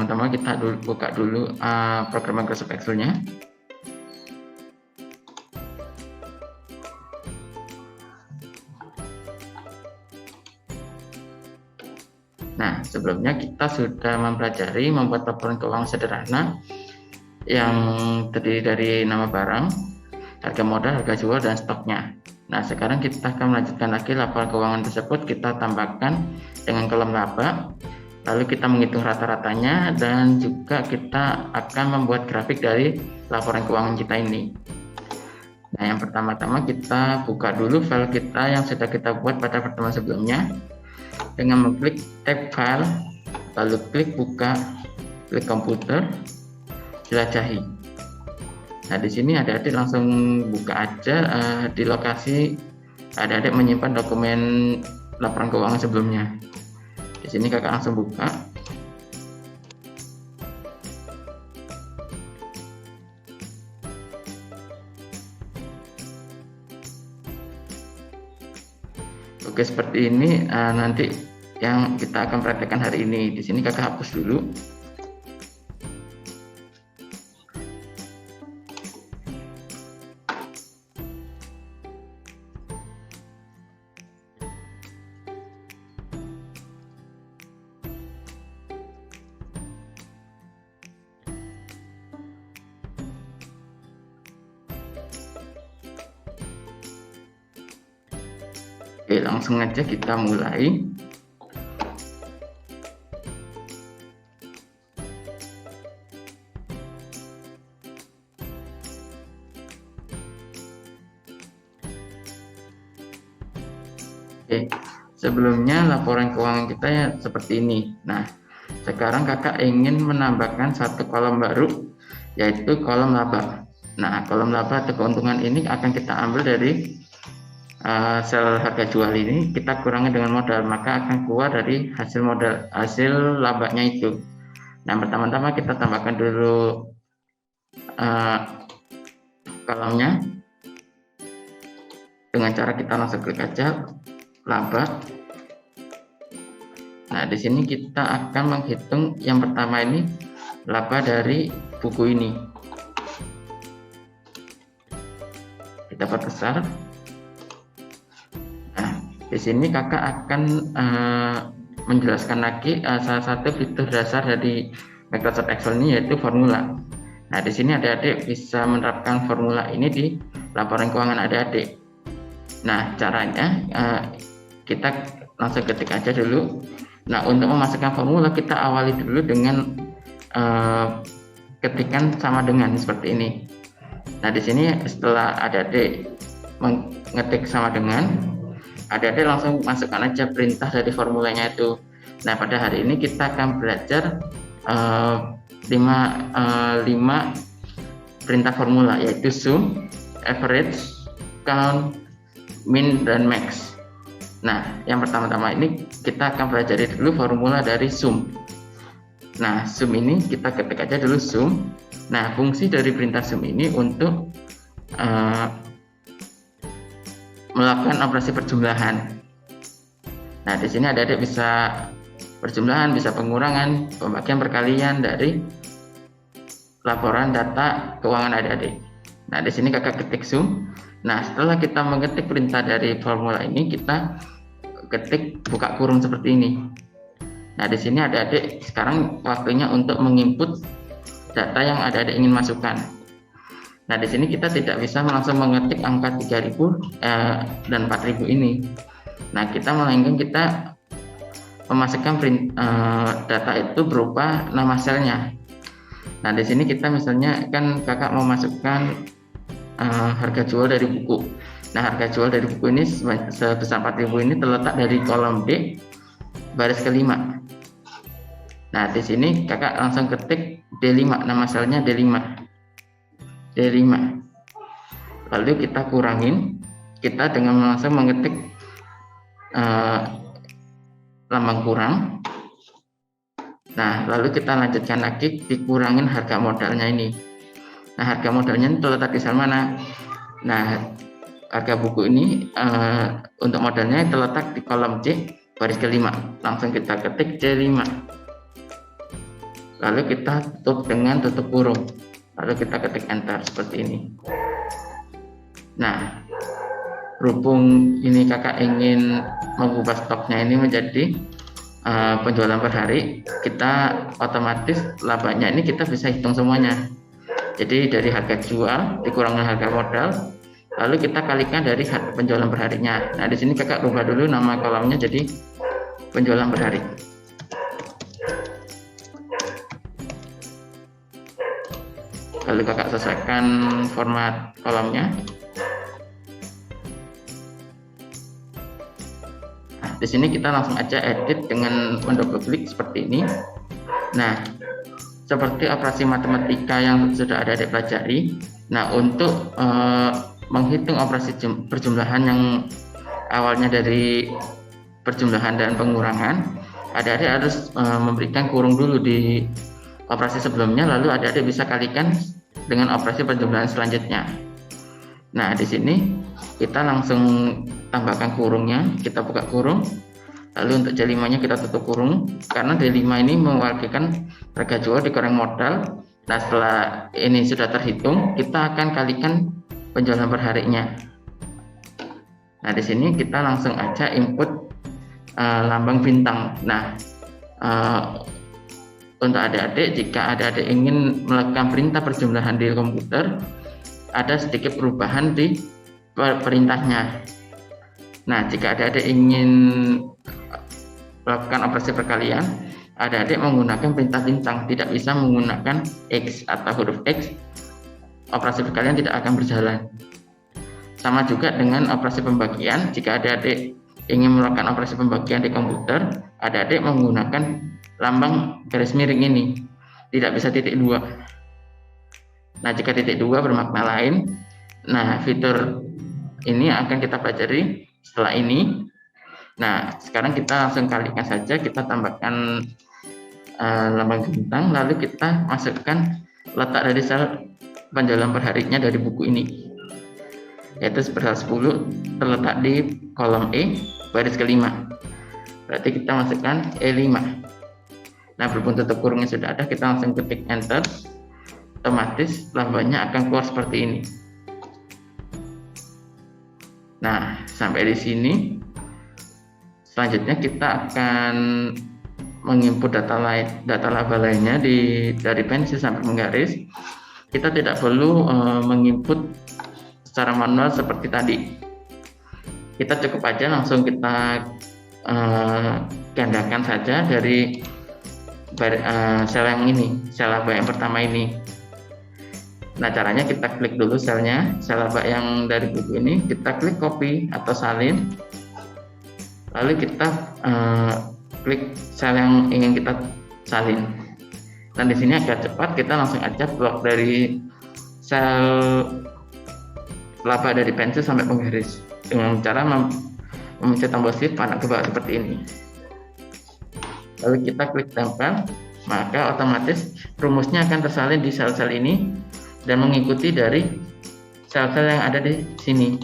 pertama-tama kita buka dulu program Microsoft Excel-nya. Nah, sebelumnya kita sudah mempelajari membuat laporan keuangan sederhana yang terdiri dari nama barang, harga modal, harga jual, dan stoknya. Nah, sekarang kita akan melanjutkan lagi laporan keuangan tersebut. Kita tambahkan dengan kolom laba, lalu kita menghitung rata-ratanya, dan juga kita akan membuat grafik dari laporan keuangan kita ini. Nah, yang pertama-tama kita buka dulu file kita yang sudah kita buat pada pertemuan sebelumnya dengan mengklik tab file, lalu klik buka, klik komputer, jelajahi. Nah, di sini adik-adik langsung buka aja di lokasi adik-adik menyimpan dokumen laporan keuangan sebelumnya. Di sini kakak langsung buka. Oke, seperti ini nanti yang kita akan praktekkan hari ini. Di sini kakak hapus dulu. Oke, langsung aja kita mulai. Oke, sebelumnya laporan keuangan kita ya seperti ini. Nah, sekarang kakak ingin menambahkan satu kolom baru, yaitu kolom laba. Nah, kolom laba atau keuntungan ini akan kita ambil dari sel harga jual ini, kita kurangi dengan modal, maka akan keluar dari hasil labanya itu. Nah, pertama-tama kita tambahkan dulu kolomnya dengan cara kita langsung klik aja laba. Nah, di sini kita akan menghitung yang pertama ini laba dari buku ini. Kita perbesar. Di sini kakak akan menjelaskan lagi salah satu fitur dasar dari Microsoft Excel ini, yaitu formula. Nah, di sini adik-adik bisa menerapkan formula ini di laporan keuangan adik-adik. Nah, caranya kita langsung ketik aja dulu. Nah, untuk memasukkan formula kita awali dulu dengan ketikan sama dengan seperti ini. Nah, di sini setelah adik-adik mengetik sama dengan, adik-adik langsung masukkan aja perintah dari formulanya itu. Nah, pada hari ini kita akan belajar 5 perintah formula, yaitu sum, average, count, min, dan max. Nah, yang pertama-tama ini kita akan pelajari dulu formula dari sum. Nah, sum ini kita ketik aja dulu sum. Nah, fungsi dari perintah sum ini untuk melakukan operasi perjumlahan. Nah, di sini adik-adik bisa perjumlahan, bisa pengurangan, pembagian, perkalian dari laporan data keuangan adik-adik. Nah, di sini kakak ketik sum. Nah, setelah kita mengetik perintah dari formula ini, kita ketik buka kurung seperti ini. Nah, di sini adik-adik sekarang waktunya untuk menginput data yang adik-adik ingin masukkan. Nah, di sini kita tidak bisa langsung mengetik angka 3000 dan 4000 ini. Nah, melainkan kita memasukkan data itu berupa nama selnya. Nah, di sini kita misalnya kan kakak mau masukkan harga jual dari buku. Nah, harga jual dari buku ini sebesar 4000 ini terletak dari kolom D baris kelima. Nah, di sini kakak langsung ketik D5, nama selnya D5. Lalu kita kurangin, kita dengan langsung mengetik lambang kurang. Nah, lalu kita lanjutkan lagi dikurangin harga modalnya ini. Nah, harga modalnya ini terletak di sel mana? Nah, harga buku ini untuk modalnya terletak di kolom C baris kelima. Langsung kita ketik C5. lalu kita tutup dengan tutup kurung, lalu kita ketik enter seperti ini. Nah, berhubung ini kakak ingin mengubah stoknya ini menjadi penjualan per hari, kita otomatis labanya ini kita bisa hitung semuanya. Jadi dari harga jual dikurangi harga modal, lalu kita kalikan dari penjualan per harinya. Nah, di sini kakak rubah dulu nama kolomnya jadi penjualan per hari. Lalu kakak sesuaikan format kolomnya. Nah, di sini kita langsung aja edit dengan mendouble klik seperti ini. Nah, seperti operasi matematika yang sudah ada dipelajari. Nah, untuk menghitung operasi perjumlahan yang awalnya dari perjumlahan dan pengurangan, adik-adik harus memberikan kurung dulu di operasi sebelumnya, lalu adik-adik bisa kalikan dengan operasi perjumlahan selanjutnya. Nah, di sini kita langsung tambahkan kurungnya, kita buka kurung, lalu untuk C5-nya kita tutup kurung, karena D5 ini mewakilkan harga jual dikurang modal. Nah, setelah ini sudah terhitung, kita akan kalikan penjualan per harinya. Nah, di sini kita langsung aja input lambang bintang. Nah, untuk adik-adik, jika adik-adik ingin melakukan perintah perjumlahan di komputer, ada sedikit perubahan di perintahnya. Nah, jika adik-adik ingin melakukan operasi perkalian, adik-adik menggunakan perintah bintang, tidak bisa menggunakan X atau huruf X. Operasi perkalian tidak akan berjalan. Sama juga dengan operasi pembagian, jika adik-adik ingin melakukan operasi pembagian di komputer, adik-adik menggunakan lambang garis miring ini, tidak bisa titik 2. Nah, jika titik 2 bermakna lain. Nah, fitur ini akan kita pelajari setelah ini. Nah, sekarang kita langsung kalikan saja, kita tambahkan lambang bintang, lalu kita masukkan letak dari sel penjualan per harinya dari buku ini, yaitu sebesar 10, terletak di kolom E baris kelima. Berarti kita masukkan E5. Nah, berhubung tutup kurungnya sudah ada, kita langsung ketik enter, otomatis lambangnya akan keluar seperti ini. Nah, sampai di sini. Selanjutnya kita akan menginput data laba lainnya dari pensil sampai menggaris. Kita tidak perlu menginput secara manual seperti tadi. Kita cukup aja langsung kita gandakan saja dari sel yang ini, sel laba yang pertama ini. Nah, caranya kita klik dulu selnya, sel laba yang dari buku ini, kita klik copy atau salin. Lalu kita klik sel yang ingin kita salin. Dan di sini agak cepat, kita langsung aja blok dari sel laba dari pensil sampai penggaris dengan cara memencet tombol shift panah ke bawah seperti ini. Lalu kita klik tempel, maka otomatis rumusnya akan tersalin di sel-sel ini dan mengikuti dari sel-sel yang ada di sini.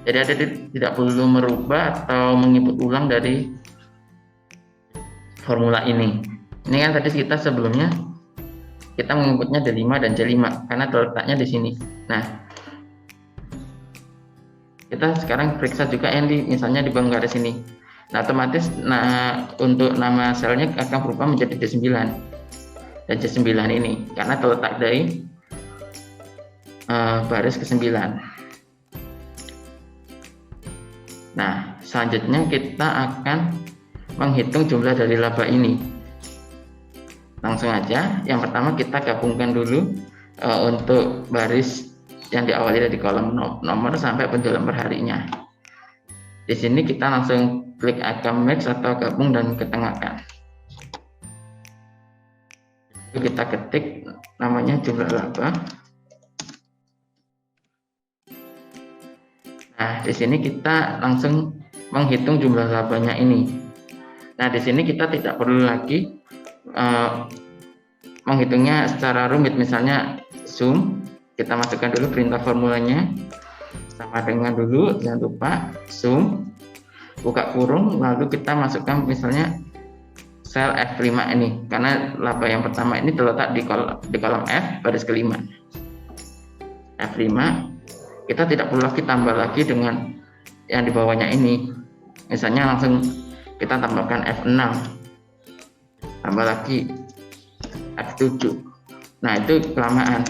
Jadi adik tidak perlu merubah atau menginput ulang dari formula ini. Ini kan tadi kita sebelumnya kita menginputnya D5 dan C5 karena terletaknya di sini. Nah, kita sekarang periksa juga yang misalnya di bawah garis ini. Nah, otomatis untuk nama selnya akan berubah menjadi D9 dan C9 ini karena terletak dari baris ke-9. Nah, selanjutnya kita akan menghitung jumlah dari laba ini. Langsung aja, yang pertama kita gabungkan dulu untuk baris yang diawali dari kolom nomor sampai penjualan per harinya. Di sini kita langsung klik icon max atau gabung dan ketengahkan. Kita ketik namanya jumlah laba. Nah, di sini kita langsung menghitung jumlah labanya ini. Nah, di sini kita tidak perlu lagi menghitungnya secara rumit. Misalnya sum, kita masukkan dulu perintah formulanya sama dengan dulu, jangan lupa sum, buka kurung, lalu kita masukkan misalnya 10 sel F5 ini, karena laba yang pertama ini terletak di kolom F baris kelima. F5, kita tidak perlu lagi tambah lagi dengan yang di bawahnya ini. Misalnya langsung kita tambahkan F6, tambah lagi F7. Nah, itu kelamaan.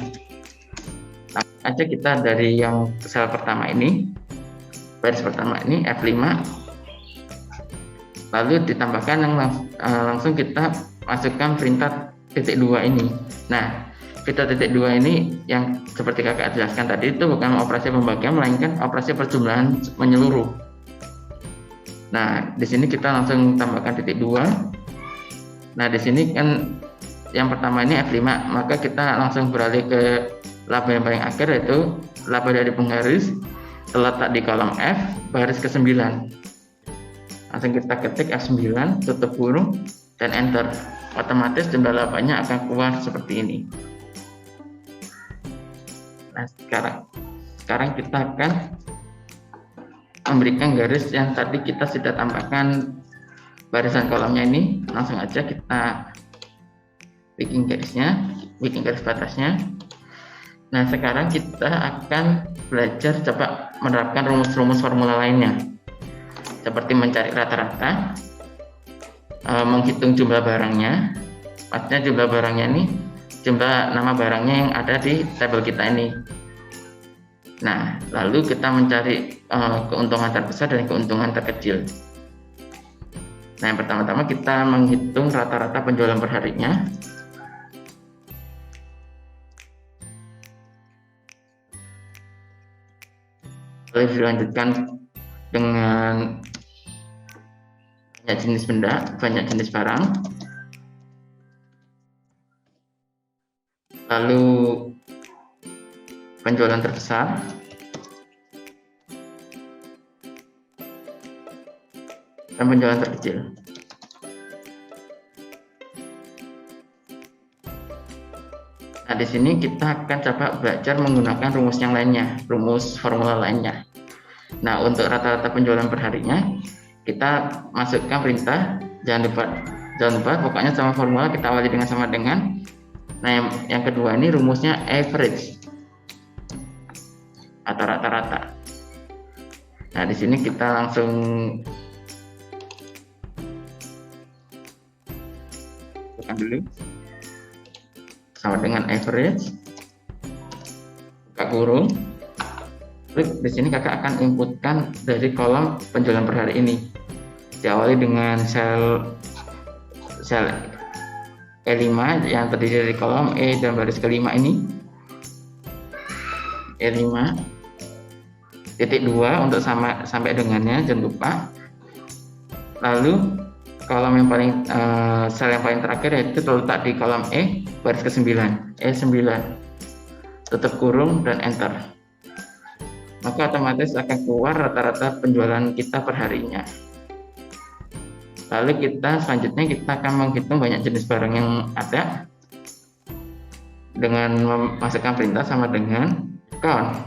Langsung aja kita dari yang sel pertama ini, baris pertama ini F5, lalu ditambahkan yang langsung kita masukkan perintah titik 2 ini. Nah, perintah titik 2 ini yang seperti kakak jelaskan tadi itu bukan operasi pembagian, melainkan operasi perjumlahan menyeluruh. Nah, di sini kita langsung tambahkan titik 2. Nah, di sini kan yang pertama ini F5, maka kita langsung beralih ke laba yang paling akhir, yaitu laba dari penggaris terletak di kolom F baris ke-9. Langsung kita ketik F9, tutup kurung, dan enter. Otomatis jumlah labanya akan keluar seperti ini. Nah, sekarang kita akan memberikan garis yang tadi kita sudah tambahkan barisan kolomnya ini. Langsung aja kita bikin garisnya, bikin garis batasnya. Nah, sekarang kita akan belajar coba menerapkan rumus-rumus formula lainnya, seperti mencari rata-rata, menghitung jumlah barangnya. Maksudnya jumlah barangnya ini jumlah nama barangnya yang ada di tabel kita ini. Nah, lalu kita mencari keuntungan terbesar dan keuntungan terkecil. Nah, yang pertama-tama kita menghitung rata-rata penjualan per harinya. Lalu dilanjutkan dengan banyak jenis benda, banyak jenis barang. Lalu penjualan terbesar. Dan penjualan terkecil. Nah, di sini kita akan coba belajar menggunakan rumus yang lainnya, rumus formula lainnya. Nah, untuk rata-rata penjualan per harinya, kita masukkan perintah, jangan lupa pokoknya sama formula kita awali dengan sama dengan. Nah, yang kedua ini rumusnya average atau rata-rata. Nah, di sini kita langsung bukan dulu sama dengan average, buka kurung. Di sini kakak akan inputkan dari kolom penjualan per hari ini. Diawali dengan sel E5 yang terdiri dari kolom E dan baris kelima ini. E5 titik 2 untuk sampai dengannya, jangan lupa. Lalu kolom yang paling sel yang paling terakhir yaitu terletak di kolom E baris ke-9, E9. Tutup kurung dan enter. Maka otomatis akan keluar rata-rata penjualan kita per harinya. Lalu selanjutnya kita akan menghitung banyak jenis barang yang ada dengan memasukkan perintah sama dengan count.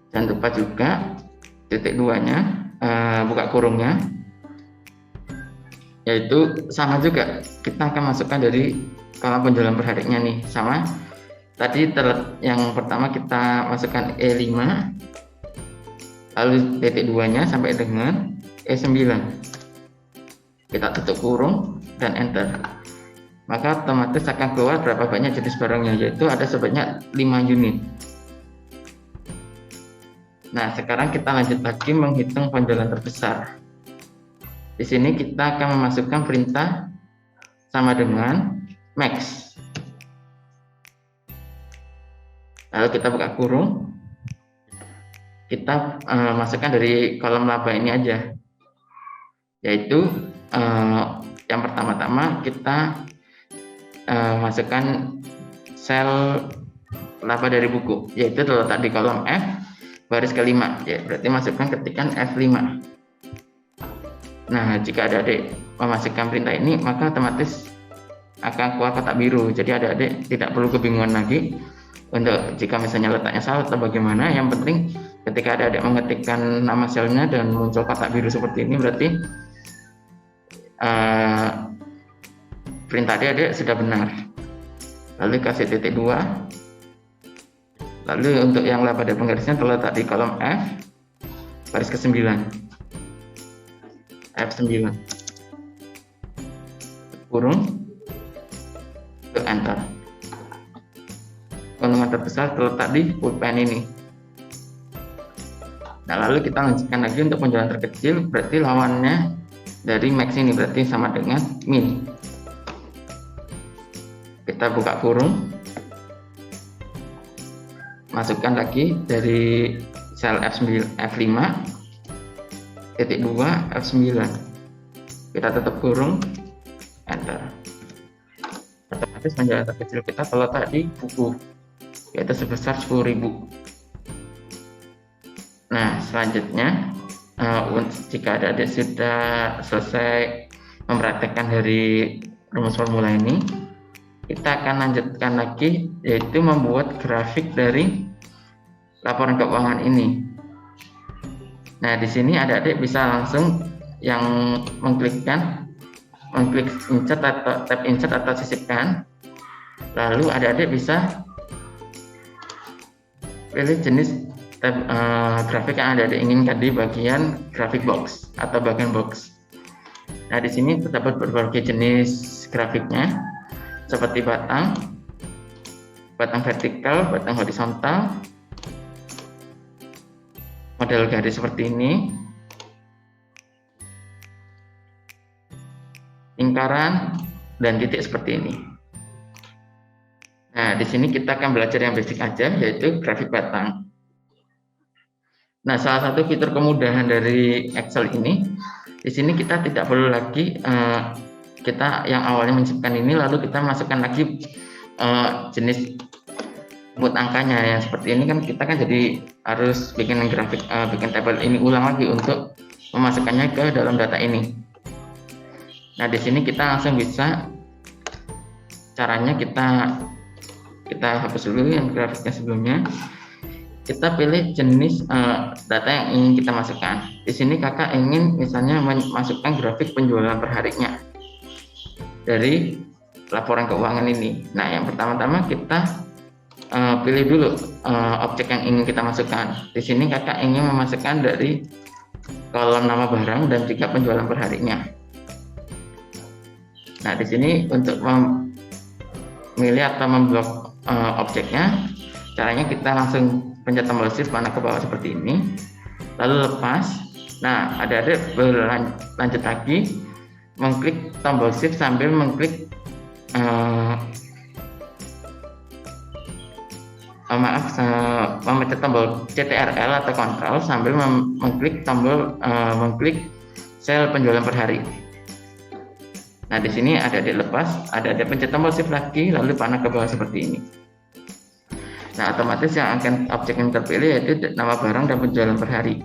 Jangan lupa juga titik 2-nya, buka kurungnya, yaitu sama juga kita akan masukkan dari kolom penjualan per harinya nih, sama tadi yang pertama kita masukkan E5, lalu titik 2-nya sampai dengan E9. Kita tutup kurung dan enter. Maka otomatis akan keluar berapa banyak jenis barangnya, yaitu ada sebanyak 5 unit. Nah, sekarang kita lanjut lagi menghitung penjualan terbesar. Di sini kita akan memasukkan perintah sama dengan max. Lalu kita buka kurung, kita masukkan dari kolom laba ini aja, yaitu yang pertama-tama kita masukkan sel laba dari buku, yaitu terletak di kolom F baris kelima, ya berarti masukkan ketikan F5. Nah, jika adik-adik memasukkan perintah ini, maka otomatis akan keluar kotak biru, jadi adik-adik tidak perlu kebingungan lagi untuk jika misalnya letaknya salah atau bagaimana. Yang penting ketika adik-adik mengetikkan nama selnya dan muncul kotak biru seperti ini, berarti perintah adik sudah benar. Lalu kasih titik 2. Lalu untuk yang laba dan penggarisnya terletak di kolom F baris ke-9. F9. Kurung. Enter. Golongan terbesar terletak di pulpen ini. Nah, lalu kita lanjutkan lagi untuk penjualan terkecil, berarti lawannya dari max ini berarti sama dengan min. Kita buka kurung, masukkan lagi dari sel F9, F5, titik 2, F9. Kita tutup kurung, enter. Otomatis penjualan terkecil kita terletak di buku, yaitu sebesar 10.000. Nah, selanjutnya jika adik-adik sudah selesai mempraktekkan dari rumus formula ini, kita akan lanjutkan lagi, yaitu membuat grafik dari laporan keuangan ini. Nah, di sini adik-adik bisa langsung yang mengklik insert atau tab insert atau sisipkan. Lalu adik-adik bisa pilih jenis tab grafik yang adik-adik inginkan di bagian grafik box atau bagian box. Nah, di sini terdapat berbagai jenis grafiknya, seperti batang vertikal, batang horizontal, model garis seperti ini, lingkaran, dan titik seperti ini. Nah, di sini kita akan belajar yang basic aja, yaitu grafik batang. Nah, salah satu fitur kemudahan dari Excel ini, di sini kita tidak perlu lagi kita yang awalnya menyisipkan ini, lalu kita masukkan lagi jenis input angkanya yang seperti ini kan, kita kan jadi harus bikin grafik, bikin tabel ini ulang lagi untuk memasukkannya ke dalam data ini. Nah, di sini kita langsung bisa, caranya kita hapus dulu yang grafiknya sebelumnya. Kita pilih jenis data yang ingin kita masukkan. Di sini kakak ingin misalnya memasukkan grafik penjualan per harinya dari laporan keuangan ini. Nah, yang pertama-tama kita pilih dulu objek yang ingin kita masukkan. Di sini kakak ingin memasukkan dari kolom nama barang dan juga penjualan per harinya. Nah, di sini untuk memilih atau memblok objeknya, caranya kita langsung pencet tombol shift panah ke bawah seperti ini, lalu lepas. Nah, adik-adik lanjut lagi, mengklik tombol shift sambil mengklik memencet tombol CTRL atau Ctrl sambil mengklik mengklik sel penjualan per hari. Nah, di sini adik-adik lepas, adik-adik pencet tombol shift lagi, lalu panah ke bawah seperti ini. Nah, otomatis yang akan objek yang terpilih yaitu nama barang dan penjualan per hari.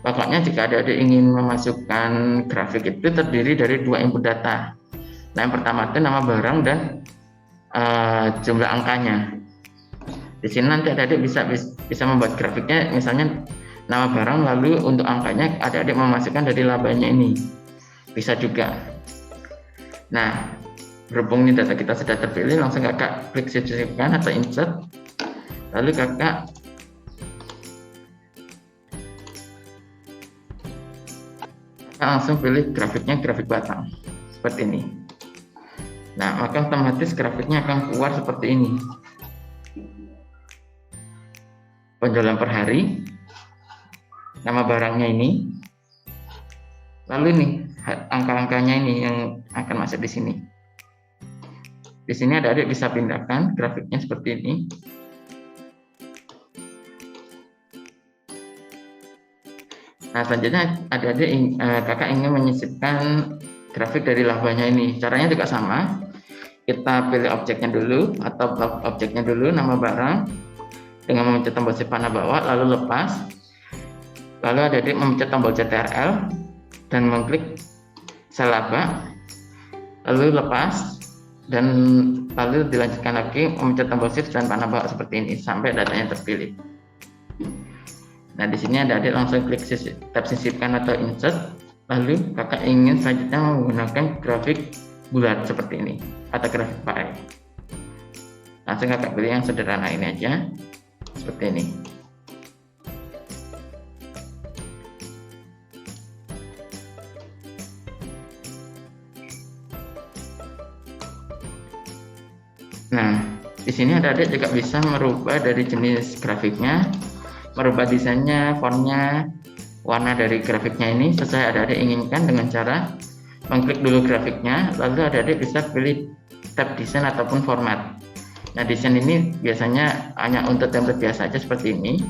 Pokoknya jika adik-adik ingin memasukkan grafik itu terdiri dari 2 input data. Nah, yang pertama itu nama barang dan jumlah angkanya. Di sini nanti adik-adik bisa membuat grafiknya, misalnya nama barang, lalu untuk angkanya adik-adik memasukkan dari labanya ini. Bisa juga. Nah, berhubung ini data kita sudah terpilih, langsung kakak klik sisipkan atau insert, lalu kakak langsung pilih grafiknya, grafik batang seperti ini. Nah, maka otomatis grafiknya akan keluar seperti ini. Penjualan per hari, nama barangnya ini, lalu ini angka-angkanya ini yang akan masuk di sini. Di sini adik-adik bisa pindahkan grafiknya seperti ini. Nah, selanjutnya adik-adik kakak ingin menyisipkan grafik dari labanya ini. Caranya juga sama. Kita pilih objeknya dulu atau blok objeknya dulu, nama barang, dengan memencet tombol shift panah bawah, lalu lepas. Lalu adik-adik memencet tombol CTRL dan mengklik sel laba, lalu lepas, dan lalu dilanjutkan lagi memencet tombol shift dan panah bawah seperti ini sampai datanya terpilih. Nah, di sini adik-adik langsung klik tab sisipkan atau insert, lalu kakak ingin selanjutnya menggunakan grafik bulat seperti ini atau grafik pie. Langsung kakak pilih yang sederhana ini aja, seperti ini. Nah, di sini adik-adik juga bisa merubah dari jenis grafiknya, merubah desainnya, fontnya, warna dari grafiknya ini sesuai adik-adik inginkan dengan cara mengklik dulu grafiknya, lalu adik-adik bisa pilih tab desain ataupun format. Nah, desain ini biasanya hanya untuk template biasa aja seperti ini.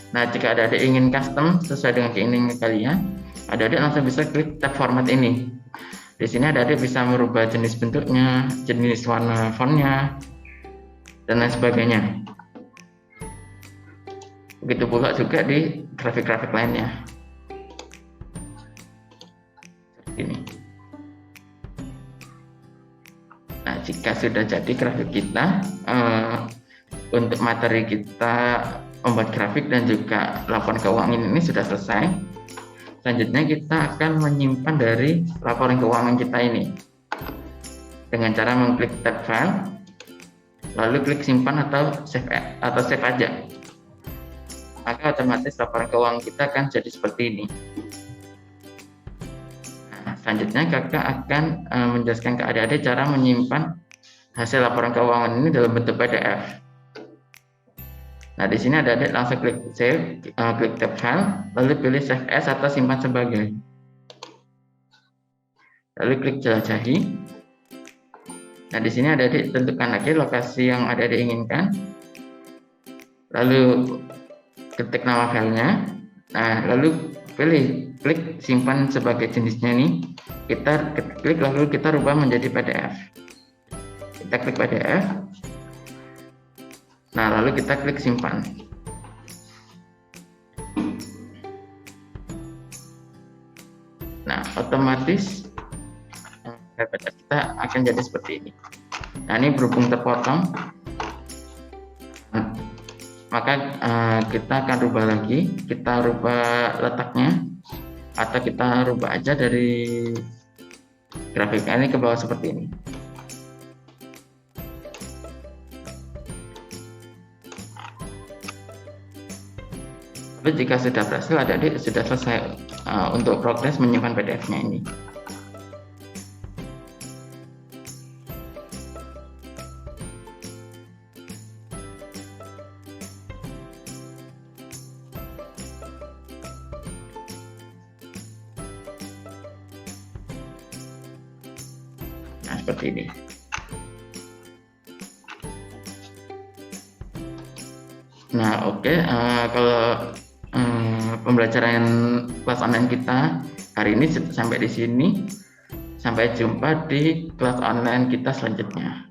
Nah, jika adik-adik ingin custom sesuai dengan keinginan kalian, adik-adik langsung bisa klik tab format ini. Di sini adik-adik bisa merubah jenis bentuknya, jenis warna fontnya, dan lain sebagainya. Begitu pula juga di grafik-grafik lainnya. Seperti ini. Nah, jika sudah jadi grafik kita, untuk materi kita membuat grafik dan juga laporan keuangan ini sudah selesai. Selanjutnya kita akan menyimpan dari laporan keuangan kita ini dengan cara mengklik tab file, lalu klik simpan atau save aja. Maka otomatis laporan keuangan kita akan jadi seperti ini. Nah, selanjutnya kakak akan menjelaskan ke adik-adik cara menyimpan hasil laporan keuangan ini dalam bentuk PDF. Nah, di sini adik-adik langsung klik save, klik tab file, lalu pilih save as atau simpan sebagai. Lalu klik jelajahi. Nah, di sini adik-adik tentukan lagi lokasi yang adik-adik inginkan. Lalu ketik nama filenya. Nah, lalu pilih klik simpan sebagai jenisnya ini. Kita klik lalu kita rubah menjadi PDF. Kita klik PDF. Nah, lalu kita klik simpan. Nah, otomatis kita akan jadi seperti ini. Nah, ini berhubung terpotong, maka kita akan rubah lagi. Kita rubah letaknya, atau kita rubah aja dari grafiknya ini ke bawah seperti ini. Lalu jika sudah berhasil, adik-adik sudah selesai untuk progres menyimpan PDF-nya ini. Nah, seperti ini. Nah, oke. Kalau pembelajaran kelas online kita hari ini sampai di sini. Sampai jumpa di kelas online kita selanjutnya.